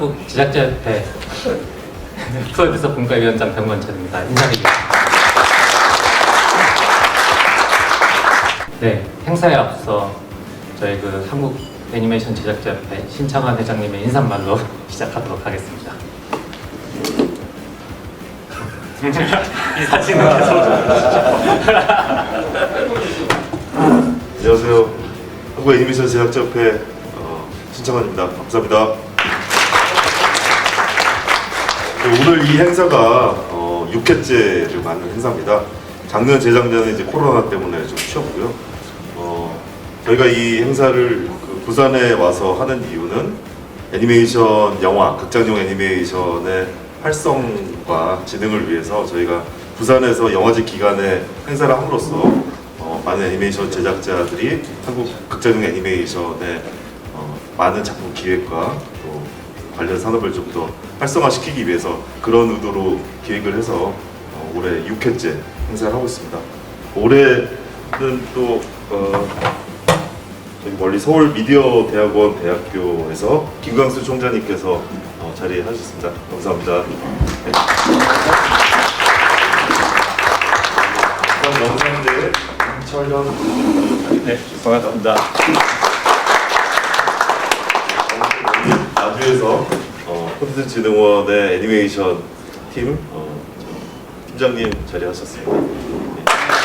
한국 제작자협회 프로듀서 분과위원장 병건철입니다. 인사드리겠습니다. 네, 행사에 앞서 저희 한국 애니메이션 제작자협회 신창환 회장님의 인사말로 시작하도록 하겠습니다. 이 사진은 계속 안녕하세요. 한국 애니메이션 제작자협회 신창환입니다. 감사합니다. 오늘 이 행사가 6회째를 맞는 행사입니다. 작년, 재작년에 이제 코로나 때문에 좀 쉬었고요. 저희가 이 행사를 부산에 와서 하는 이유는 애니메이션 영화, 극장용 애니메이션의 활성과 진흥을 위해서 저희가 부산에서 영화제 기간에 행사를 함으로써 많은 애니메이션 제작자들이 한국 극장용 애니메이션의 많은 작품 기획과 또 관련 산업을 좀 더 활성화시키기 위해서 그런 의도로 기획을 해서 올해 6회째 행사를 하고 있습니다. 올해는 또 저기 멀리 서울 미디어 대학원 대학교에서 김광수 총장님께서 자리하셨습니다. 감사합니다. 네. 다음 영상대 임철현 네, 반갑습니다. 나주에서 콘텐츠진흥원의 애니메이션 팀 팀장님 자리하셨습니다. 네,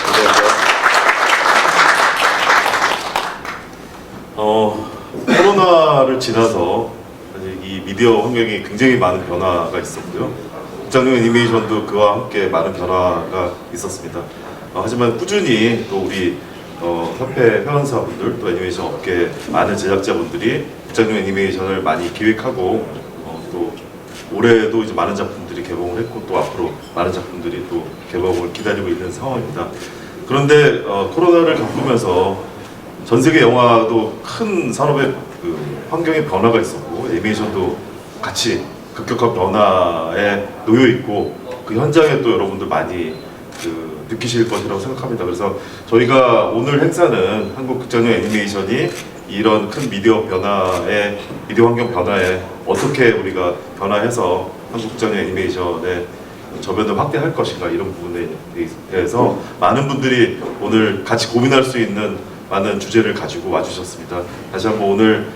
감사합니다. 코로나를 지나서 이 미디어 환경이 굉장히 많은 변화가 있었고요. 극장용 애니메이션도 그와 함께 많은 변화가 있었습니다. 하지만 꾸준히 또 우리 협회 회원사분들 또 애니메이션 업계 많은 제작자분들이 극장용 애니메이션을 많이 기획하고 또 올해도 이제 많은 작품들이 개봉을 했고 또 앞으로 많은 작품들이 또 개봉을 기다리고 있는 상황입니다. 그런데 코로나를 겪으면서 전 세계 영화도 큰 산업의 환경의 변화가 있었고 애니메이션도 같이 급격한 변화에 놓여 있고 그 현장에 또 여러분들 많이 느끼실 것이라고 생각합니다. 그래서 저희가 오늘 행사는 한국 극장용 애니메이션이 이런 큰 미디어 변화에, 미디어 환경 변화에 어떻게 우리가 변화해서 한국 극장용 애니메이션의 저변을 확대할 것인가 이런 부분에 대해서 많은 분들이 오늘 같이 고민할 수 있는 많은 주제를 가지고 와주셨습니다. 다시 한번 오늘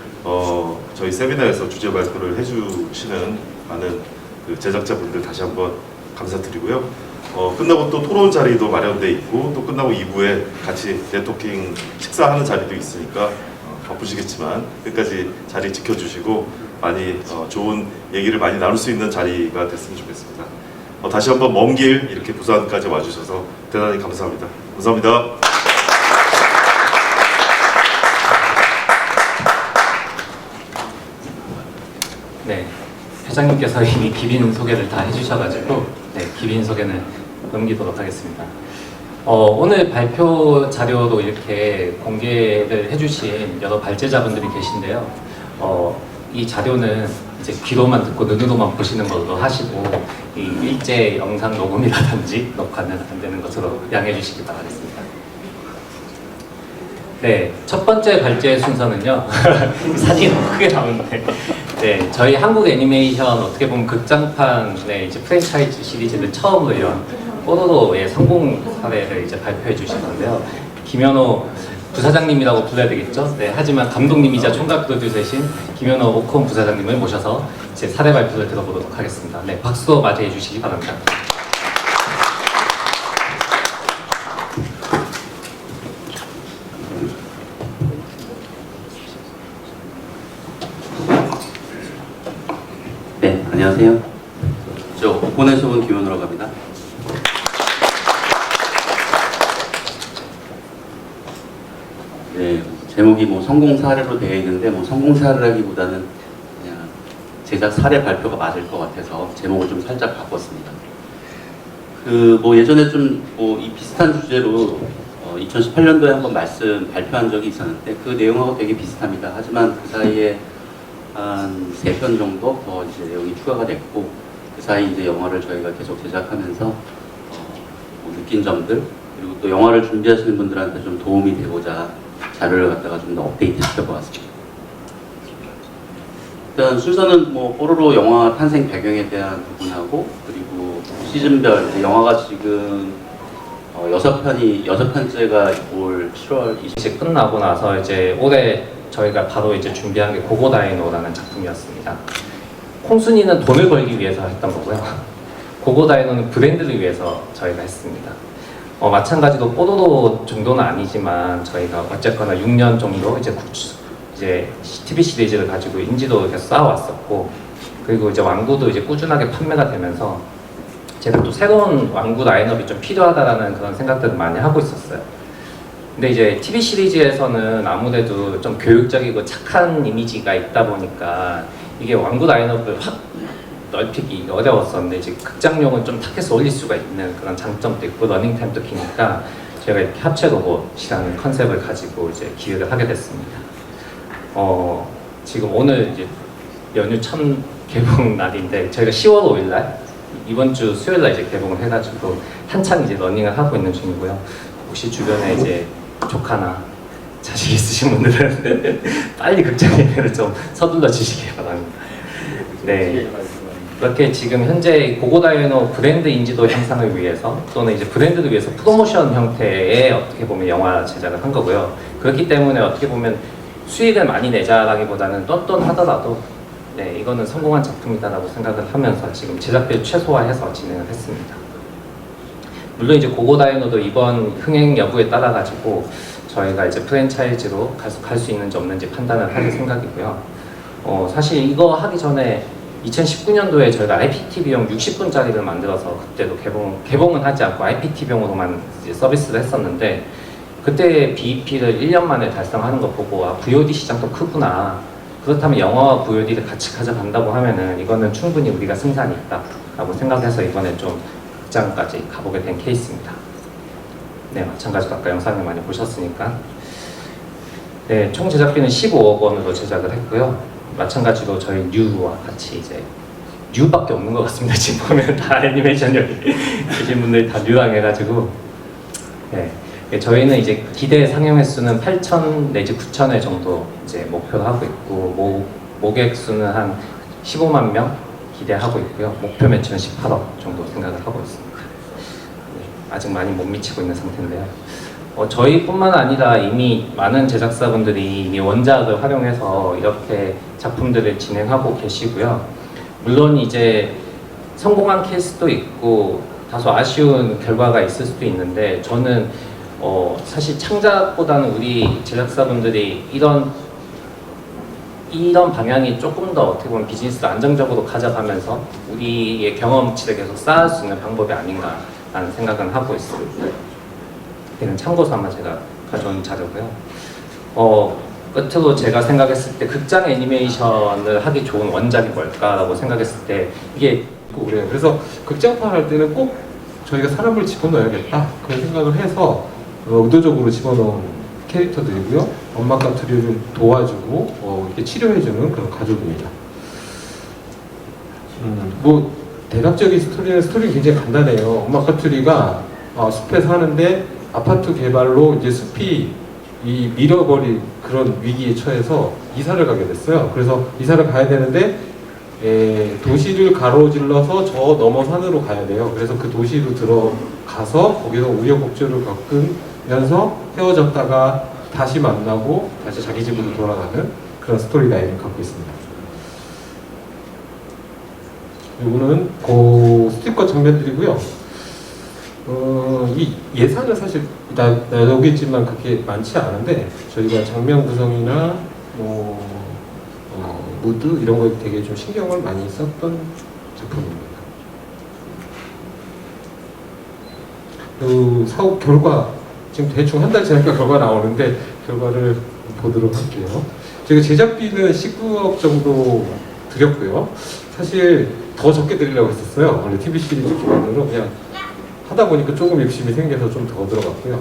저희 세미나에서 주제 발표를 해주시는 많은 제작자분들 다시 한번 감사드리고요. 끝나고 또 토론 자리도 마련돼 있고 또 끝나고 2부에 같이 네트워킹 식사하는 자리도 있으니까 바쁘시겠지만 끝까지 자리 지켜주시고 많이 좋은 얘기를 많이 나눌 수 있는 자리가 됐으면 좋겠습니다. 다시 한번 먼 길 이렇게 부산까지 와주셔서 대단히 감사합니다. 감사합니다. 네, 회장님께서 이미 기빈 소개를 다 해주셔가지고 네, 기빈 소개는 넘기도록 하겠습니다. 오늘 발표 자료도 이렇게 공개를 해주신 여러 발제자분들이 계신데요. 이 자료는 이제 귀로만 듣고 눈으로만 보시는 걸로 하시고 이 일제 영상 녹음이라든지 녹화는 안 되는 것으로 양해해 주시기 바라겠습니다. 네, 첫 번째 발제 순서는요. 사진 크게 나오는데 네, 저희 한국 애니메이션 어떻게 보면 극장판의 이제 프랜차이즈 시리즈를 처음으로 연 뽀로로의 성공 사례를 이제 발표해 주실 건데요. 김현호 부사장님이라고 불러야 되겠죠? 네, 하지만 감독님이자 총괄 프로듀서이신 김현호 오콘 부사장님을 모셔서 제 사례 발표를 들어보도록 하겠습니다. 네, 박수로 맞이해 주시기 바랍니다. 네, 안녕하세요. 저 오콘에서 온 김현우라고 합니다. 네, 제목이 성공 사례로 되어 있는데 성공 사례라기보다는 그냥 제작 사례 발표가 맞을 것 같아서 제목을 좀 살짝 바꿨습니다. 예전에 이 비슷한 주제로 2018년도에 한번 발표한 적이 있었는데 그 내용하고 되게 비슷합니다. 하지만 그 사이에 한 3편 정도 더 이제 내용이 추가가 됐고 그 사이 이제 영화를 저희가 계속 제작하면서 느낀 점들 그리고 또 영화를 준비하시는 분들한테 좀 도움이 되고자 자료를 갖다가 좀 더 업데이트 시켜보았습니다. 일단 순서는 뭐 뽀로로 영화 탄생 배경에 대한 부분하고 그리고 시즌별 이제 영화가 지금 6편째가 올 7월 20일 이제 끝나고 나서 이제 올해 저희가 바로 이제 준비한 게 고고다이노라는 작품이었습니다. 콩순이는 돈을 벌기 위해서 했던 거고요. 고고다이노는 브랜드를 위해서 저희가 했습니다. 마찬가지로 뽀로로 정도는 아니지만 저희가 어쨌거나 6년 정도 이제 TV 시리즈를 가지고 인지도를 계속 쌓아왔었고, 그리고 이제 왕구도 이제 꾸준하게 판매가 되면서 제가 또 새로운 왕구 라인업이 좀 필요하다라는 그런 생각들을 많이 하고 있었어요. 근데 이제 TV 시리즈에서는 아무래도 좀 교육적이고 착한 이미지가 있다 보니까 이게 왕구 라인업을 확 넓히기 어려웠었는데, 이제 극장용은 좀 타겟을 올릴 수가 있는 그런 장점도 있고 러닝타임도 기니까 제가 이렇게 합체 로봇이라는 컨셉을 가지고 이제 기획을 하게 됐습니다. 지금 오늘 이제 연휴 첫 개봉 날인데 저희가 10월 5일 날 이번 주 수요일 날 이제 개봉을 해가지고 한창 이제 러닝을 하고 있는 중이고요. 혹시 주변에 이제 조카나 자식 있으신 분들은 빨리 극장 예매를 좀 서둘러 주시기 바랍니다. 네. 그렇게 지금 현재 고고다이노 브랜드 인지도 향상을 위해서 또는 이제 브랜드를 위해서 프로모션 형태의 어떻게 보면 영화 제작을 한 거고요. 그렇기 때문에 어떻게 보면 수익을 많이 내자라기보다는 똔똔하더라도 네, 이거는 성공한 작품이다라고 생각을 하면서 지금 제작비를 최소화해서 진행을 했습니다. 물론 이제 고고다이노도 이번 흥행 여부에 따라 가지고 저희가 이제 프랜차이즈로 계속 할 수 있는지 없는지 판단을 할 생각이고요. 사실 이거 하기 전에 2019년도에 저희가 IPTV용 60분짜리를 만들어서 그때도 개봉은 하지 않고 IPTV용으로만 이제 서비스를 했었는데, 그때 BEP를 1년 만에 달성하는 거 보고 VOD 시장도 크구나. 그렇다면 영화와 VOD를 같이 가져간다고 하면은 이거는 충분히 우리가 승산이 있다라고 생각해서 이번에 좀 극장까지 가보게 된 케이스입니다. 네, 마찬가지로 아까 영상을 많이 보셨으니까. 네, 총 제작비는 15억 원으로 제작을 했고요. 마찬가지로 저희 뉴와 같이 이제 뉴밖에 없는 것 같습니다. 지금 보면 다 애니메이션 여기 계신 분들이 다 뉴랑 해가지고 네, 저희는 이제 기대 상영 횟수는 8,000 내지 9,000회 정도 이제 목표로 하고 있고 모객 수는 한 15만 명 기대하고 있고요. 목표 매출은 18억 정도 생각을 하고 있습니다. 네, 아직 많이 못 미치고 있는 상태인데요. 저희뿐만 아니라 이미 많은 제작사분들이 이미 원작을 활용해서 이렇게 작품들을 진행하고 계시고요. 물론 이제 성공한 케이스도 있고 다소 아쉬운 결과가 있을 수도 있는데, 저는 사실 창작보다는 우리 제작사분들이 이런 방향이 조금 더 어떻게 보면 비즈니스를 안정적으로 가져가면서 우리의 경험치를 계속 쌓을 수 있는 방법이 아닌가라는 생각은 하고 있습니다. 이는 참고 삼아 제가 가져온 자료고요. 끝으로 제가 생각했을 때 극장 애니메이션을 하기 좋은 원작이 뭘까라고 생각했을 때 이게 그래요. 그래서 극장판 할 때는 꼭 저희가 사람을 집어넣어야겠다 그런 생각을 해서 의도적으로 집어넣은 캐릭터들이고요. 엄마 까투리를 도와주고 이렇게 치료해주는 그런 가족입니다. 뭐 대략적인 스토리는 굉장히 간단해요. 엄마 까투리가 숲에 사는데 아파트 개발로 이제 숲이 밀어버린 그런 위기에 처해서 이사를 가게 됐어요. 그래서 이사를 가야 되는데 도시를 가로질러서 저 너머 산으로 가야 돼요. 그래서 그 도시로 들어가서 거기서 우여곡절을 겪으면서 헤어졌다가 다시 만나고 다시 자기 집으로 돌아가는 그런 스토리 라인을 갖고 있습니다. 이거는 그 스티커 장면들이고요. 이 예산은 사실 나오겠지만 그렇게 많지 않은데 저희가 장면 구성이나 무드 이런 거에 되게 좀 신경을 많이 썼던 작품입니다. 사업 결과 지금 대충 한 달 지나니까 결과 나오는데 결과를 보도록 할게요. 제가 제작비는 19억 정도 드렸고요. 사실 더 적게 드리려고 했었어요. 원래 TV 시리즈 기반으로 그냥 하다 보니까 조금 욕심이 생겨서 좀 더 들어갔고요.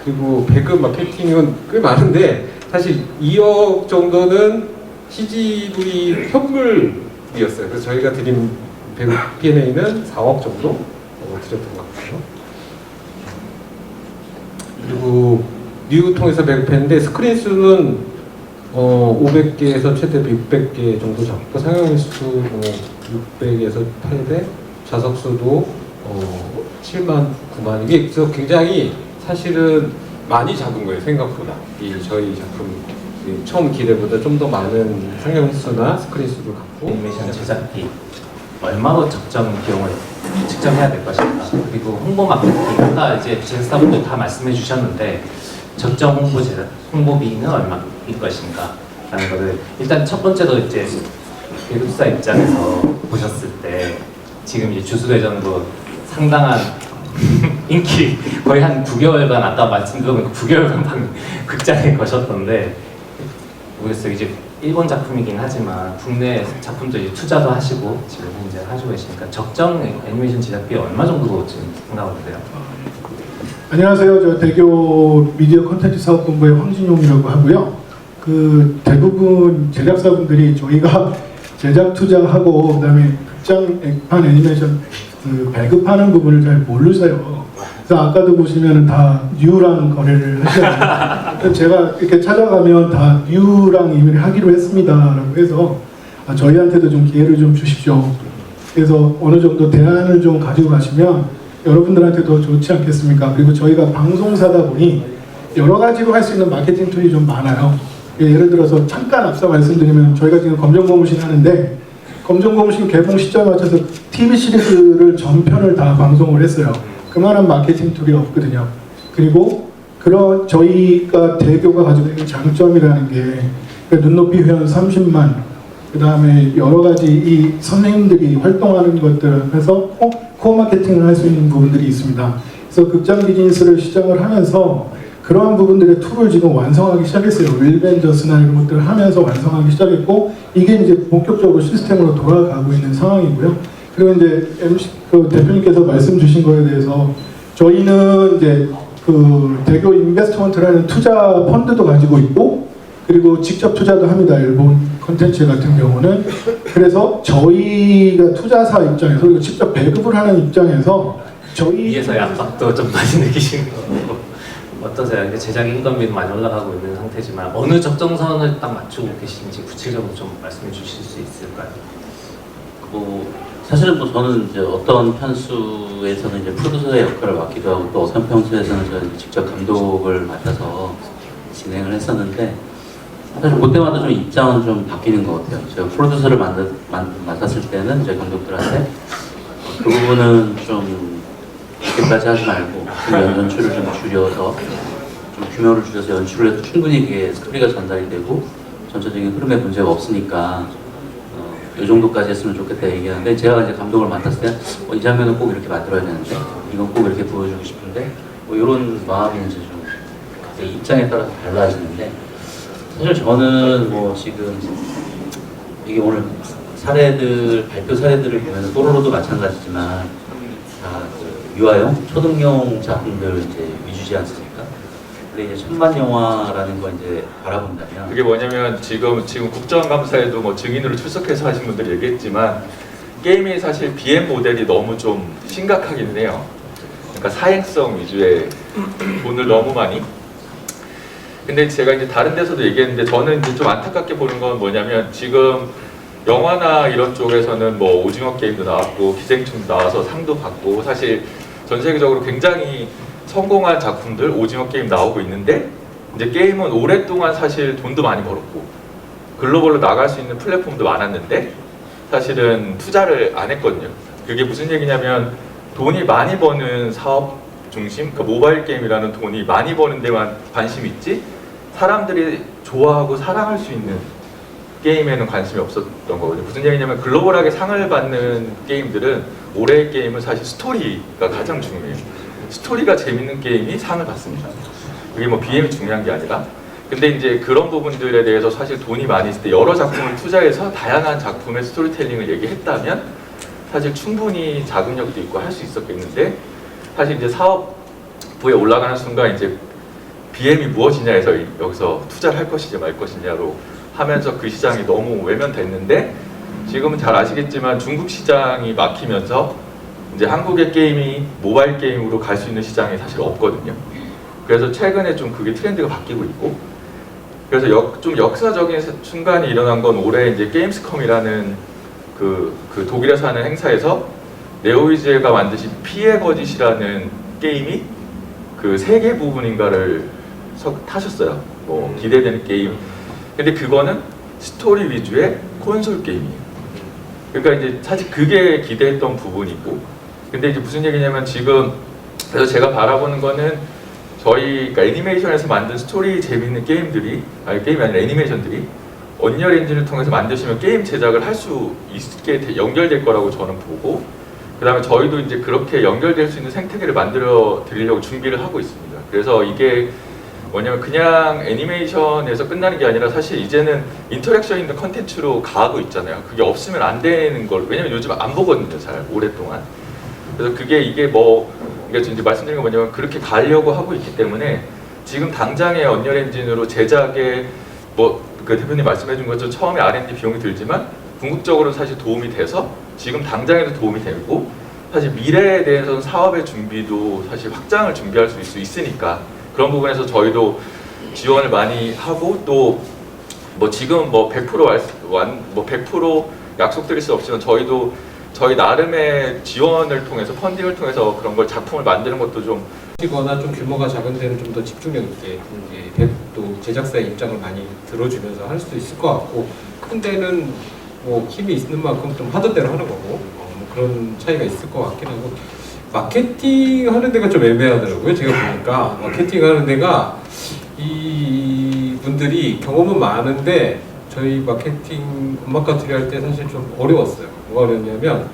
그리고 배급 마케팅은 꽤 많은데 사실 2억 정도는 CGV 현물이었어요. 그래서 저희가 드린 배급 P&A는 4억 정도 드렸던 것 같아요. 그리고 뉴 통해서 배급했는데 스크린 수는 500개에서 최대 600개 정도 잡고 상영일수 600에서 800, 좌석수도 7만, 9만. 이게 그래서 굉장히 사실은 많이 잡은 거예요, 생각보다. 이 저희 작품 처음 기대보다 좀 더 많은 상영수나 스크린 수를 갖고. 애니메이션 제작비 얼마로 적정 비용을 측정해야 될 것인가, 그리고 홍보 마케팅, 아까 이제 제작사분들 다 말씀해 주셨는데 적정 홍보비는 얼마일 것인가 라는 거를 일단 첫 번째로 이제 배급사 입장에서 보셨을 때 지금 이제 주수대전으로 상당한 인기 거의 한 9개월간, 아까 말씀 들어보니까 9개월간 극장에 거셨던데 모르겠어요. 이제 일본 작품이긴 하지만 국내 작품도 이제 투자도 하시고 지금 현재 하시고 계시니까 적정 애니메이션 제작비 얼마 정도로 지금 생각을 하세요? 안녕하세요. 저 대교 미디어 콘텐츠 사업본부의 황진용이라고 하고요. 그 대부분 제작사분들이 저희가 제작 투자하고 그다음에 극장판 애니메이션 그 배급하는 부분을 잘 모르세요. 그래서 아까도 보시면은 다 뉴랑 거래를 하시잖아요. 제가 이렇게 찾아가면 다 뉴랑 이미 하기로 했습니다라고 해서 저희한테도 좀 기회를 좀 주십시오. 그래서 어느 정도 대안을 좀 가지고 가시면 여러분들한테도 좋지 않겠습니까? 그리고 저희가 방송사다 보니 여러 가지로 할 수 있는 마케팅 툴이 좀 많아요. 예를 들어서 잠깐 앞서 말씀드리면 저희가 지금 검정고무신 하는데 검정고무신 개봉 시점에 맞춰서 TV 시리즈를 전편을 다 방송을 했어요. 그만한 마케팅 툴이 없거든요. 그리고 그런 저희가 대교가 가지고 있는 장점이라는 게 눈높이 회원 30만, 그 다음에 여러 가지 이 선생님들이 활동하는 것들 해서 코어 마케팅을 할 수 있는 부분들이 있습니다. 그래서 극장 비즈니스를 시작을 하면서 그러한 부분들의 툴을 지금 완성하기 시작했어요. 윌벤저스나 이런 것들을 하면서 완성하기 시작했고 이게 이제 본격적으로 시스템으로 돌아가고 있는 상황이고요. 그리고 이제 MC 그 대표님께서 말씀 주신 거에 대해서 저희는 이제 그 대교 인베스트먼트라는 투자 펀드도 가지고 있고 그리고 직접 투자도 합니다. 일본 콘텐츠 같은 경우는. 그래서 저희가 투자사 입장에서 그리고 직접 배급을 하는 입장에서 저희 위에서의 압박도 좀 많이 느끼시는 거고 어떠세요? 이제 제작 인건비도 많이 올라가고 있는 상태지만 어느 적정선을 딱 맞추고 계시는지 구체적으로 좀 말씀해 주실 수 있을까요? 사실은 저는 이제 어떤 편수에서는 이제 프로듀서의 역할을 맡기도 하고 또 어떤 편수에서는 저는 직접 감독을 맡아서 진행을 했었는데 사실 그때마다 좀 입장은 좀 바뀌는 것 같아요. 제가 프로듀서를 맡았을 때는 이제 감독들한테 그 부분은 좀 이렇게까지 하지 말고 연출을 좀 줄여서 좀 규모를 줄여서 연출을 해도 충분히 그게 스토리가 전달이 되고 전체적인 흐름에 문제가 없으니까 이 정도까지 했으면 좋겠다 얘기하는데 제가 이제 감독을 맡았을 때 이 장면은 꼭 이렇게 만들어야 되는데 이건 꼭 이렇게 보여주고 싶은데 이런 마음이 이제 좀 입장에 따라서 달라지는데 사실 저는 지금 이게 오늘 사례들 발표 사례들을 보면 뽀로로도 마찬가지지만 다 유아용 초등용 작품들 이제 위주지 않습니까? 근데 이제 천만 영화라는 거 이제 바라본다면 그게 뭐냐면 지금 국정감사에도 뭐 증인으로 출석해서 하신 분들이 얘기했지만 게임이 사실 BM 모델이 너무 좀 심각하긴 해요. 그러니까 사행성 위주의 돈을 너무 많이. 근데 제가 이제 다른 데서도 얘기했는데 저는 이제 좀 안타깝게 보는 건 뭐냐면 지금 영화나 이런 쪽에서는 뭐 오징어 게임도 나왔고 기생충도 나와서 상도 받고 사실 전 세계적으로 굉장히 성공한 작품들 오징어 게임 나오고 있는데 이제 게임은 오랫동안 사실 돈도 많이 벌었고 글로벌로 나갈 수 있는 플랫폼도 많았는데 사실은 투자를 안 했거든요. 그게 무슨 얘기냐면 돈이 많이 버는 사업 중심, 그러니까 모바일 게임이라는 돈이 많이 버는 데만 관심 있지 사람들이 좋아하고 사랑할 수 있는 게임에는 관심이 없었던 거거든요. 무슨 얘기냐면 글로벌하게 상을 받는 게임들은 올해의 게임은 사실 스토리가 가장 중요해요. 스토리가 재밌는 게임이 상을 받습니다. 그게 뭐 BM이 중요한 게 아니라. 근데 이제 그런 부분들에 대해서 사실 돈이 많이 있을 때 여러 작품을 투자해서 다양한 작품의 스토리텔링을 얘기했다면 사실 충분히 자금력도 있고 할 수 있었겠는데 사실 이제 사업부에 올라가는 순간 이제 BM이 무엇이냐에서 여기서 투자를 할 것이냐 말 것이냐로 하면서 그 시장이 너무 외면됐는데 지금은 잘 아시겠지만 중국 시장이 막히면서 이제 한국의 게임이 모바일 게임으로 갈 수 있는 시장이 사실 없거든요. 그래서 최근에 좀 그게 트렌드가 바뀌고 있고 그래서 좀 역사적인 순간이 일어난 건 올해 이제 게임스컴이라는 그 독일에서 하는 행사에서 네오위즈가 만드신 피해 거짓이라는 게임이 그 세계 부분인가를 타셨어요. 뭐 기대되는 게임. 근데 그거는 스토리 위주의 콘솔 게임이에요. 그러니까 이제 사실 그게 기대했던 부분이고, 근데 이제 무슨 얘기냐면 지금 그래서 제가 바라보는 거는 저희 그러니까 애니메이션에서 만든 스토리 재밌는 게임들이 게임이 아니라 애니메이션들이 언리얼 엔진을 통해서 만드시면 게임 제작을 할 수 있게 연결될 거라고 저는 보고, 그 다음에 저희도 이제 그렇게 연결될 수 있는 생태계를 만들어 드리려고 준비를 하고 있습니다. 그래서 이게 뭐냐면 그냥 애니메이션에서 끝나는 게 아니라 사실 이제는 인터랙션 있는 컨텐츠로 가고 있잖아요. 그게 없으면 안 되는 걸, 왜냐면 요즘 안 보거든요, 잘 오랫동안. 그래서 이게 뭐 그러니까 이제 말씀드린 건 뭐냐면 그렇게 가려고 하고 있기 때문에 지금 당장의 언리얼 엔진으로 제작에 뭐 그 대표님 말씀해준 것처럼 처음에 R&D 비용이 들지만 궁극적으로 사실 도움이 돼서 지금 당장에도 도움이 되고, 사실 미래에 대해서는 사업의 준비도 사실 확장을 준비할 수 있으니까 그런 부분에서 저희도 지원을 많이 하고, 또 뭐 지금 뭐 100% 약속드릴 수 없지만 저희도 저희 나름의 지원을 통해서 펀딩을 통해서 그런 걸 작품을 만드는 것도 좀 거나 좀 규모가 작은 데는 좀 더 집중력 있게 또 제작사의 입장을 많이 들어주면서 할 수도 있을 것 같고, 큰 데는 뭐 힘이 있는 만큼 좀 하던 대로 하는 거고 뭐 그런 차이가 있을 것 같긴 하고, 마케팅 하는 데가 좀 애매하더라고요. 제가 보니까 마케팅 하는 데가 이 분들이 경험은 많은데 저희 마케팅 음악가들이 할 때 사실 좀 어려웠어요. 뭐가 어렵냐면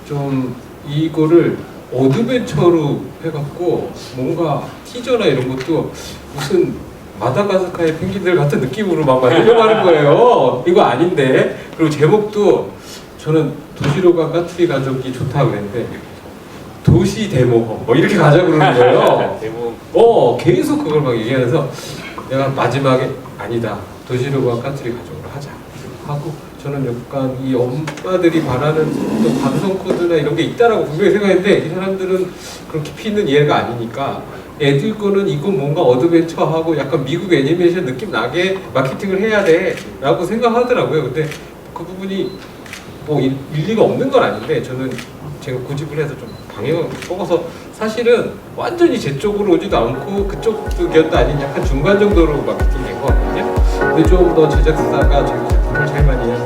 좀 이거를 어드벤처로 해갖고 뭔가 티저나 이런 것도 무슨 마다가스카르의 펭귄들 같은 느낌으로 막 만들려고 하는 거예요. 이거 아닌데. 그리고 제목도 저는 도시로가 까투리 가족이 좋다 그랬는데 도시 데모 뭐 이렇게 가자 그러는 거예요. 계속 그걸 막 얘기하면서 내가 마지막에 아니다, 도시로가 까투리 가족으로 하자 하고, 저는 약간 이 엄마들이 바라는 또 감성 코드나 이런 게 있다라고 분명히 생각했는데 이 사람들은 그런 깊이 있는 이해가 아니니까 애들 거는 이건 뭔가 어드벤처하고 약간 미국 애니메이션 느낌 나게 마케팅을 해야 돼 라고 생각하더라고요. 근데 그 부분이 뭐 일리가 없는 건 아닌데 저는 제가 고집을 해서 좀 방향을 뽑아서 사실은 완전히 제 쪽으로 오지도 않고 그쪽 쪽이었다 아닌 약간 중간 정도로 마케팅이 된 것 같거든요. 근데 좀 더 제작사가 제가 작품을 제일 많이 하는